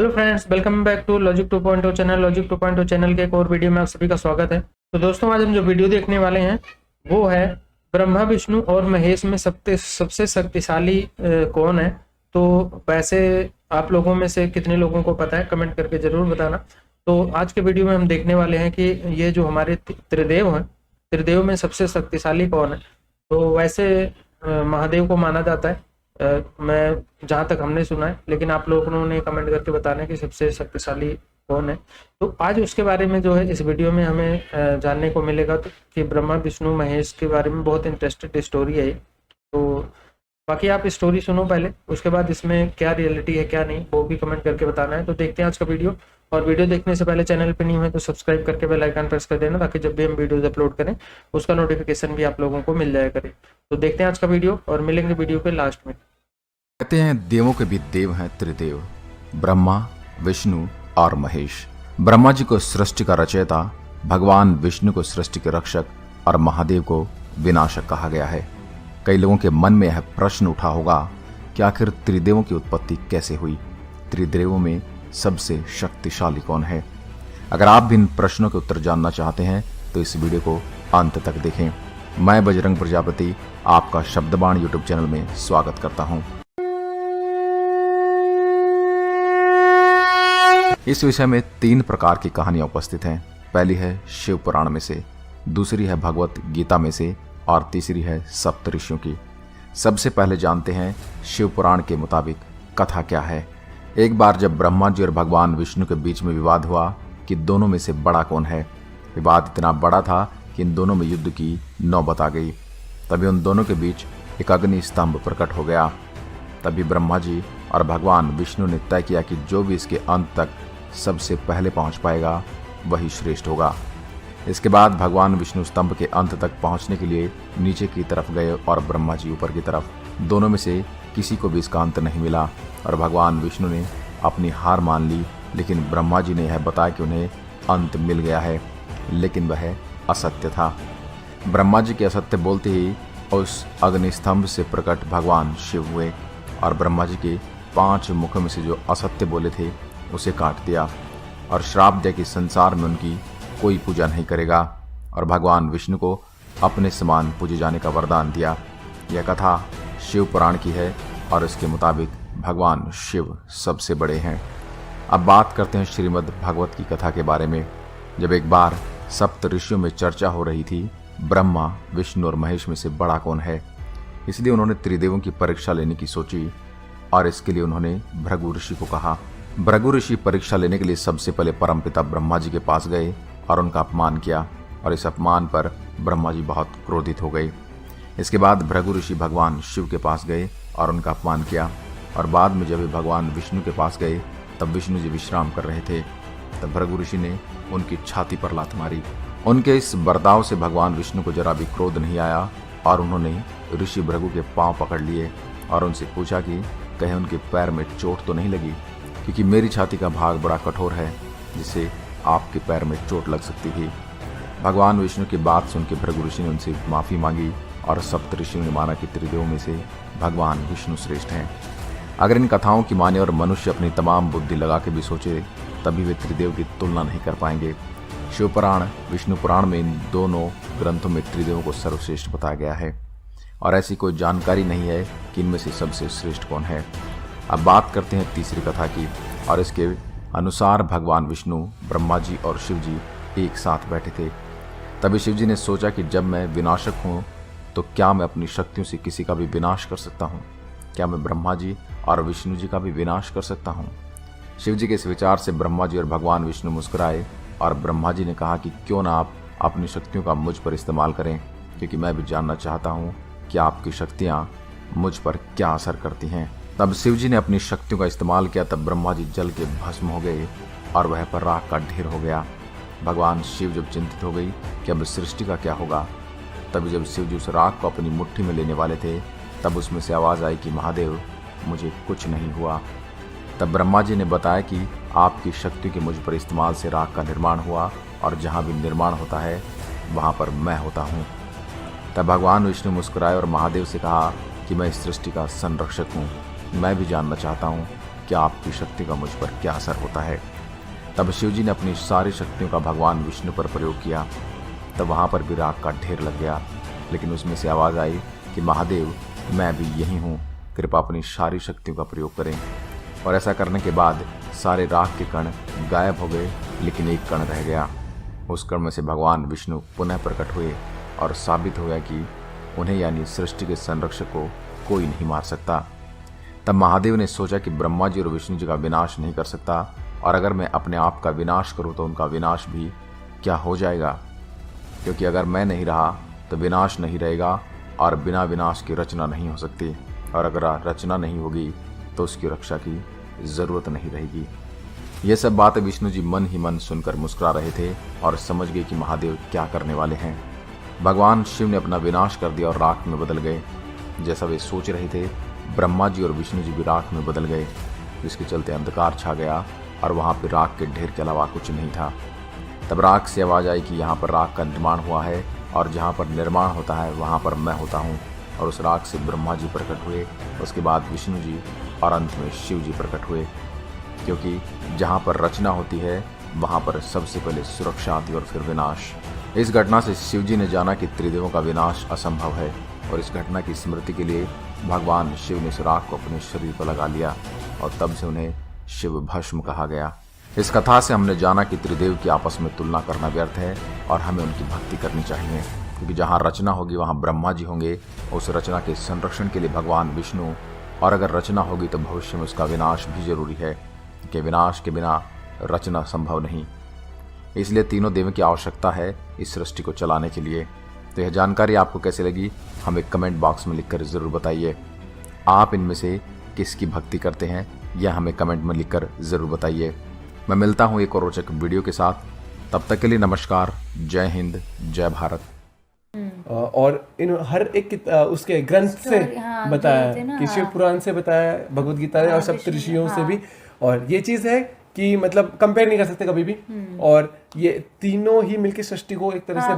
Hello friends, welcome back to logic 2.0 channel. Logic 2.0 channel के एक और वीडियो में आप सभी का स्वागत है। तो दोस्तों, आज हम जो वीडियो देखने वाले हैं वो है ब्रह्मा विष्णु और महेश में सबसे शक्तिशाली कौन है। तो वैसे आप लोगों में से कितने लोगों को पता है, कमेंट करके जरूर बताना। तो आज के वीडियो में हम देखने वाले हैं कि ये जो हमारे त्रिदेव हैं, त्रिदेव में सबसे शक्तिशाली कौन है। तो वैसे महादेव को माना जाता है, मैं जहाँ तक हमने सुना है, लेकिन आप लोगों ने कमेंट करके बताना है कि सबसे शक्तिशाली कौन है। तो आज उसके बारे में जो है इस वीडियो में हमें जानने को मिलेगा। तो कि ब्रह्मा विष्णु महेश के बारे में बहुत इंटरेस्टेड स्टोरी है ये। तो बाकी आप स्टोरी सुनो पहले, उसके बाद इसमें क्या रियलिटी है क्या नहीं वो भी कमेंट करके बताना है। तो देखते हैं आज का वीडियो। और वीडियो देखने से पहले चैनल पे न्यू है तो सब्सक्राइब करके बेल आइकन प्रेस कर देना, ताकि जब भी हम वीडियोज अपलोड करें उसका नोटिफिकेशन भी आप लोगों को मिल जाया करे। तो देखते हैं आज का वीडियो और मिलेंगे वीडियो के लास्ट में। कहते हैं देवों के भी देव हैं त्रिदेव, ब्रह्मा, विष्णु और महेश। ब्रह्मा जी को सृष्टि का रचयिता, भगवान विष्णु को सृष्टि के रक्षक और महादेव को विनाशक कहा गया है। कई लोगों के मन में यह प्रश्न उठा होगा कि आखिर त्रिदेवों की उत्पत्ति कैसे हुई, त्रिदेवों में सबसे शक्तिशाली कौन है। अगर आप भी इन प्रश्नों के उत्तर जानना चाहते हैं तो इस वीडियो को अंत तक देखें। मैं बजरंग प्रजापति आपका शब्दबाण यूट्यूब चैनल में स्वागत करता हूं। इस विषय में 3 प्रकार की कहानियां उपस्थित हैं। पहली है शिव पुराण में से, दूसरी है भगवत गीता में से और तीसरी है सप्त ऋषियों की। सबसे पहले जानते हैं शिव पुराण के मुताबिक कथा क्या है। एक बार जब ब्रह्मा जी और भगवान विष्णु के बीच में विवाद हुआ कि दोनों में से बड़ा कौन है। विवाद इतना बड़ा था कि इन दोनों में युद्ध की नौबत आ गई। तभी उन दोनों के बीच एक अग्नि स्तंभ प्रकट हो गया। तभी ब्रह्मा जी और भगवान विष्णु ने तय किया कि जो भी इसके अंत तक सबसे पहले पहुंच पाएगा वही श्रेष्ठ होगा। इसके बाद भगवान विष्णु स्तंभ के अंत तक पहुंचने के लिए नीचे की तरफ गए और ब्रह्मा जी ऊपर की तरफ। दोनों में से किसी को भी इसका अंत नहीं मिला और भगवान विष्णु ने अपनी हार मान ली। लेकिन ब्रह्मा जी ने यह बताया कि उन्हें अंत मिल गया है, लेकिन वह असत्य था। ब्रह्मा जी के असत्य बोलते ही उस अग्नि स्तंभ से प्रकट भगवान शिव हुए और ब्रह्मा जी के 5 मुखों में से जो असत्य बोले थे उसे काट दिया और श्राप दिया कि संसार में उनकी कोई पूजा नहीं करेगा, और भगवान विष्णु को अपने समान पूजे जाने का वरदान दिया। यह कथा शिव पुराण की है और इसके मुताबिक भगवान शिव सबसे बड़े हैं। अब बात करते हैं श्रीमद् भागवत की कथा के बारे में। जब एक बार सप्त ऋषियों में चर्चा हो रही थी ब्रह्मा, विष्णु और महेश में से बड़ा कौन है, इसलिए उन्होंने त्रिदेवों की परीक्षा लेने की सोची और इसके लिए उन्होंने भृगु ऋषि को कहा। भृगु ऋषि परीक्षा लेने के लिए सबसे पहले परमपिता ब्रह्मा जी के पास गए और उनका अपमान किया, और इस अपमान पर ब्रह्मा जी बहुत क्रोधित हो गए। इसके बाद भृगु ऋषि भगवान शिव के पास गए और उनका अपमान किया, और बाद में जब भगवान विष्णु के पास गए तब विष्णु जी विश्राम कर रहे थे। तब भृगु ऋषि ने उनकी छाती पर लात मारी। उनके इस बर्ताव से भगवान विष्णु को जरा भी क्रोध नहीं आया और उन्होंने ऋषि भृगु के पांव पकड़ लिए और उनसे पूछा कि कहीं उनके पैर में चोट तो नहीं लगी, क्योंकि मेरी छाती का भाग बड़ा कठोर है जिससे आपके पैर में चोट लग सकती थी। भगवान विष्णु की बात सुन के भृगु ऋषि ने उनसे माफ़ी मांगी और सप्त ऋषियों ने माना कि त्रिदेवों में से भगवान विष्णु श्रेष्ठ हैं। अगर इन कथाओं की माने और मनुष्य अपनी तमाम बुद्धि लगा के भी सोचे तभी वे त्रिदेव की तुलना नहीं कर पाएंगे। शिव पुराण, विष्णु पुराण में इन दोनों ग्रंथों में त्रिदेवों को सर्वश्रेष्ठ बताया गया है और ऐसी कोई जानकारी नहीं है कि इनमें से सबसे श्रेष्ठ कौन है। अब बात करते हैं तीसरी कथा की, और इसके अनुसार भगवान विष्णु, ब्रह्मा जी और शिव जी एक साथ बैठे थे। तभी शिव जी ने सोचा कि जब मैं विनाशक हूँ तो क्या मैं अपनी शक्तियों से किसी का भी विनाश कर सकता हूँ? क्या मैं ब्रह्मा जी और विष्णु जी का भी विनाश कर सकता हूँ? शिव जी के इस विचार से ब्रह्मा जी और भगवान विष्णु मुस्कुराए और ब्रह्मा जी ने कहा कि क्यों ना आप अपनी शक्तियों का मुझ पर इस्तेमाल करें, क्योंकि मैं भी जानना चाहता हूँ कि आपकी शक्तियाँ मुझ पर क्या असर करती हैं। तब शिव जी ने अपनी शक्तियों का इस्तेमाल किया। तब ब्रह्मा जी जल के भस्म हो गए और वह पर राख का ढेर हो गया। भगवान शिव जब चिंतित हो गई कि अब सृष्टि का क्या होगा, तभी जब शिव जी उस राख को अपनी मुट्ठी में लेने वाले थे तब उसमें से आवाज़ आई कि महादेव, मुझे कुछ नहीं हुआ। तब ब्रह्मा जी ने बताया कि आपकी शक्ति के मुझ पर इस्तेमाल से राख का निर्माण हुआ और जहाँ भी निर्माण होता है वहाँ पर मैं होता हूँ। तब भगवान विष्णु मुस्कुराए और महादेव से कहा कि मैं इस सृष्टि का संरक्षक हूँ। मैं भी जानना चाहता हूँ कि आपकी शक्ति का मुझ पर क्या असर होता है। तब शिवजी ने अपनी सारी शक्तियों का भगवान विष्णु पर प्रयोग किया। तब वहाँ पर भी राख का ढेर लग गया, लेकिन उसमें से आवाज़ आई कि महादेव, मैं भी यही हूँ, कृपा अपनी सारी शक्तियों का प्रयोग करें। और ऐसा करने के बाद सारे राख के कण गायब हो गए, लेकिन एक कण रह गया। उस कण में से भगवान विष्णु पुनः प्रकट हुए और साबित हो गया कि उन्हें यानी सृष्टि के संरक्षक को कोई नहीं मार सकता। तब महादेव ने सोचा कि ब्रह्मा जी और विष्णु जी का विनाश नहीं कर सकता, और अगर मैं अपने आप का विनाश करूं तो उनका विनाश भी क्या हो जाएगा, क्योंकि अगर मैं नहीं रहा तो विनाश नहीं रहेगा और बिना विनाश की रचना नहीं हो सकती, और अगर रचना नहीं होगी तो उसकी रक्षा की ज़रूरत नहीं रहेगी। ये सब बातें विष्णु जी मन ही मन सुनकर मुस्कुरा रहे थे और समझ गए कि महादेव क्या करने वाले हैं। भगवान शिव ने अपना विनाश कर दिया और राख में बदल गए। जैसा वे सोच रहे थे, ब्रह्मा जी और विष्णु जी भी राख में बदल गए, जिसके चलते अंधकार छा गया और वहाँ पर राख के ढेर के अलावा कुछ नहीं था। तब राख से आवाज़ आई कि यहाँ पर राख का निर्माण हुआ है, और जहाँ पर निर्माण होता है वहाँ पर मैं होता हूँ। और उस राख से ब्रह्मा जी प्रकट हुए, उसके बाद विष्णु जी और अंत में शिव जी प्रकट हुए, क्योंकि जहाँ पर रचना होती है वहाँ पर सबसे पहले सुरक्षा आती और फिर विनाश। इस घटना से शिव जी ने जाना कि त्रिदेवों का विनाश असंभव है, और इस घटना की स्मृति के लिए भगवान शिव ने उस राख को अपने शरीर पर लगा लिया, और तब से उन्हें शिव भस्म कहा गया। इस कथा से हमने जाना कि त्रिदेव की आपस में तुलना करना व्यर्थ है और हमें उनकी भक्ति करनी चाहिए, क्योंकि जहाँ रचना होगी वहाँ ब्रह्मा जी होंगे, उस रचना के संरक्षण के लिए भगवान विष्णु, और अगर रचना होगी तो भविष्य में उसका विनाश भी जरूरी है, कि विनाश के बिना रचना संभव नहीं। इसलिए तीनों देवों की आवश्यकता है इस सृष्टि को चलाने के लिए। तो यह जानकारी आपको कैसे लगी, हमें कमेंट बॉक्स में लिखकर ज़रूर बताइए। आप इनमें से किसकी भक्ति करते हैं यह हमें कमेंट में लिखकर ज़रूर बताइए। मैं मिलता हूँ एक और रोचक वीडियो के साथ, तब तक के लिए नमस्कार, जय हिंद, जय भारत। और इन हर एक उसके ग्रंथ से हाँ, बताया थे ना, कि शिव पुराण से बताया, भगवत गीता ने और सप्त ऋषियों से भी। और ये चीज़ है कि मतलब कंपेयर नहीं कर सकते कभी भी, और ये तीनों ही मिलके सृष्टि को एक तरह से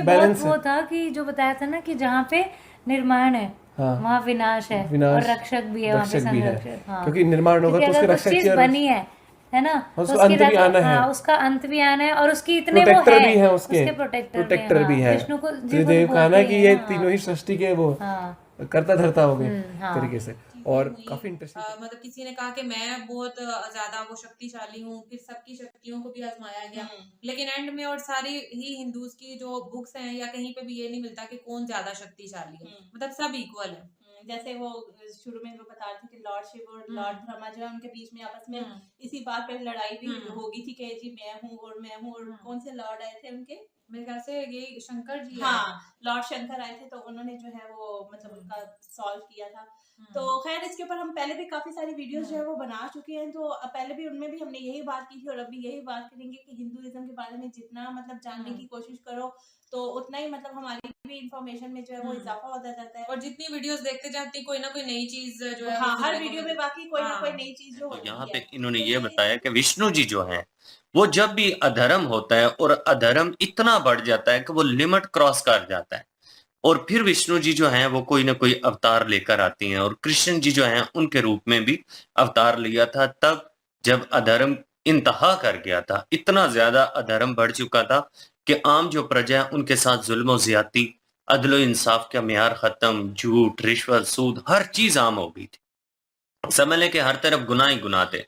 बैलेंस वो था कि जो बताया था ना कि जहाँ पे निर्माण है वहाँ विनाश है, और रक्षक भी है, वहाँ पे संरक्षक। क्योंकि निर्माण होगा तो उसके रक्षक चीज बनी है ना, तो उसका अंत भी आना है। उसका अंत भी आना है, और उसकी इतने प्रोटेक्टर वो भी है, उसके प्रोटेक्टर भी है। विष्णु को त्रिदेव कहना कि ये तीनों ही सृष्टि के वो करता धरता हो गए तरीके से। और काफी इंटरेस्टिंग, मतलब किसी ने कहा कि मैं बहुत ज्यादा वो शक्तिशाली हूँ, फिर सबकी शक्तियों को भी आजमाया गया, लेकिन एंड में और सारी ही हिंदूज की जो बुक्स हैं या कहीं पे भी ये नहीं मिलता कि कौन ज्यादा शक्तिशाली है, मतलब सब इक्वल है। जैसे वो शुरू में वो बता रहे थे कि लॉर्ड शिव और लॉर्ड ब्रह्मा जो है उनके बीच में आपस में इसी बात पे लड़ाई भी होगी थी कि जी मैं हूँ और कौन से लॉर्ड आए थे उनके, मेरे ख्याल से ये शंकर जी हाँ लॉर्ड शंकर आए थे, तो उन्होंने जो है वो मतलब उनका सॉल्व किया था। तो खैर इसके ऊपर हम पहले भी काफी सारी वीडियोस जो है वो बना चुके हैं, तो पहले भी उनमें भी हमने यही बात की थी और अभी यही बात करेंगे कि हिंदुइज्म के बारे में जितना मतलब जानने की कोशिश करो तो उतना ही मतलब हमारी भी इंफॉर्मेशन में जो है वो इजाफा होता जाता है, और जितनी वीडियोस देखते जाते कोई ना कोई नई चीज जो है हाँ हर वीडियो में बाकी कोई ना कोई नई चीज जो तो यहाँ पे इन्होंने ये बताया कि विष्णु जी जो है वो जब भी अधर्म होता है और अधर्म इतना बढ़ जाता है कि वो लिमिट क्रॉस कर जाता है, और फिर विष्णु जी जो हैं वो कोई ना कोई अवतार लेकर आती हैं, और कृष्ण जी जो हैं उनके रूप में भी अवतार लिया था तब जब अधर्म इंतहा कर गया था, इतना ज्यादा अधर्म बढ़ चुका था कि आम जो प्रजा है उनके साथ जुल्म ज्यादती, अदलो इंसाफ का म्यार खत्म, झूठ, रिश्वत, सूद, हर चीज आम हो गई थी। समझ लें कि हर तरफ गुनाह ही गुनाह थे।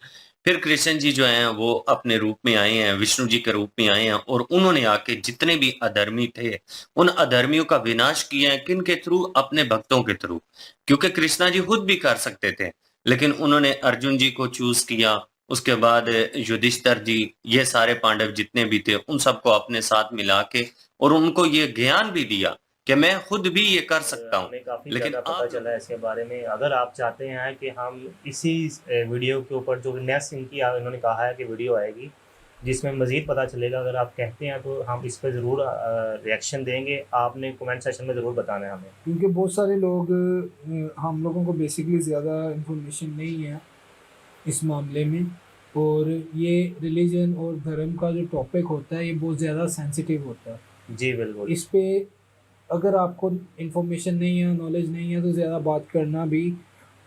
फिर कृष्ण जी जो हैं वो अपने रूप में आए हैं, विष्णु जी के रूप में आए हैं, और उन्होंने आके जितने भी अधर्मी थे उन अधर्मियों का विनाश किया है। किन के थ्रू? अपने भक्तों के थ्रू, क्योंकि कृष्णा जी खुद भी कर सकते थे, लेकिन उन्होंने अर्जुन जी को चूज किया, उसके बाद युधिष्ठिर जी, ये सारे पांडव जितने भी थे उन सबको अपने साथ मिला के और उनको ये ज्ञान भी दिया कि मैं खुद भी ये कर सकता हूँ। काफी लेकिन ज्यादा पता चला है इसके बारे में। अगर आप चाहते हैं कि हम इसी वीडियो के ऊपर जो नेक्स्ट इनकी इन्होंने कहा है कि वीडियो आएगी जिसमें मजीद पता चलेगा, अगर आप कहते हैं तो हम इस पर ज़रूर रिएक्शन देंगे। आपने कमेंट सेक्शन में ज़रूर बताना है हमें, क्योंकि बहुत सारे लोग हम लोगों को बेसिकली ज़्यादा इंफॉर्मेशन नहीं है इस मामले में, और ये रिलीजन और धर्म का जो टॉपिक होता है ये बहुत ज़्यादा सेंसिटिव होता है। जी बिल्कुल। इस पे अगर आपको इंफॉर्मेशन नहीं है, नॉलेज नहीं है, तो ज़्यादा बात करना भी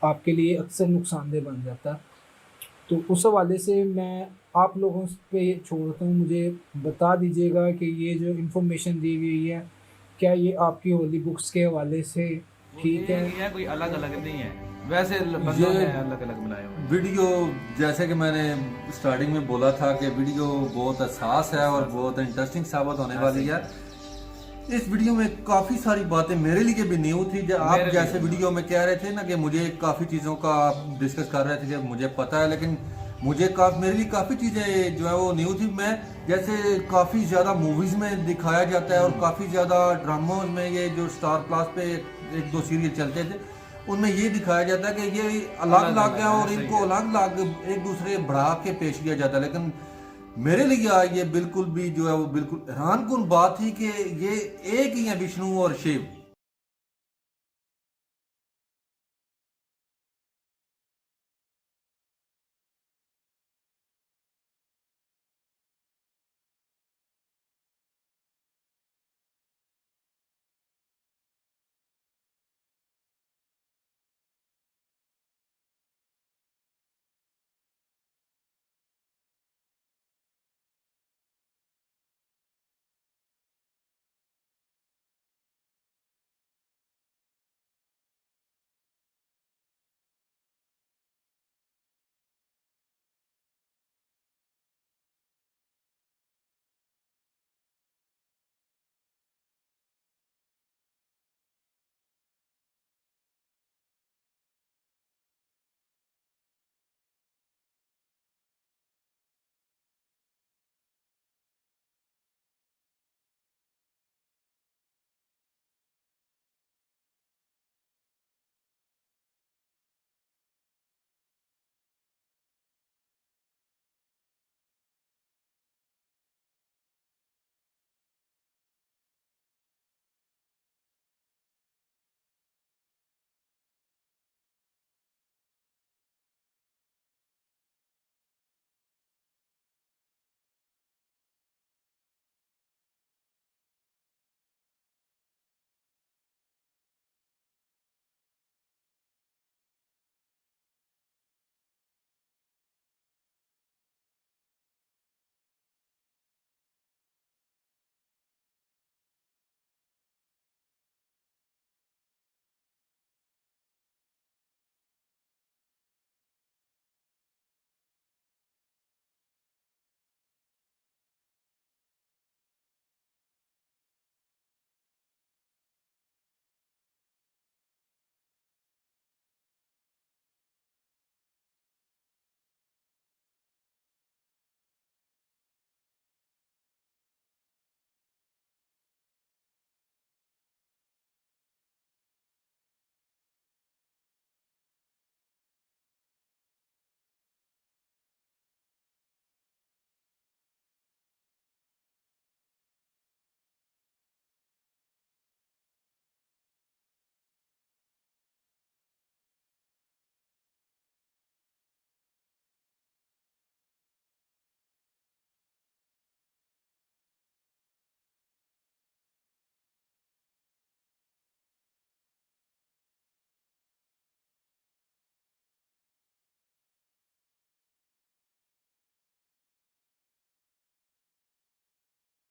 आपके लिए अक्सर नुकसानदेह बन जाता है। तो उस हवाले से मैं आप लोगों पे ये छोड़ता हूँ, मुझे बता दीजिएगा कि ये जो इन्फॉर्मेशन दी गई है क्या ये आपकी होली बुक्स के हवाले से ठीक है? कोई अलग अलग नहीं है, वैसे बंदों ने अलग अलग बनाए हुए वीडियो। जैसे कि मैंने स्टार्टिंग में बोला था कि वीडियो बहुत हसास है और बहुत इंटरेस्टिंग साबित होने वाली है। इस वीडियो में काफ़ी सारी बातें मेरे लिए भी न्यू थी। जब आप जैसे वीडियो में कह रहे थे ना कि मुझे काफ़ी चीज़ों का आप डिस्कस कर रहे थे कि मुझे पता है, लेकिन मेरे लिए काफ़ी चीज़ें जो है वो न्यू थी। मैं जैसे काफ़ी ज़्यादा मूवीज़ में दिखाया जाता है और काफ़ी ज़्यादा ड्रामोज में, ये जो स्टार प्लस पे एक दो सीरियल चलते थे उनमें ये दिखाया जाता है कि ये अलग अलग है और इनको अलग अलग एक दूसरे बढ़ा के पेश किया जाता है। लेकिन मेरे लिए ये बिल्कुल भी जो है वो बिल्कुल हैरानकुन बात थी कि ये एक ही है विष्णु और शिव।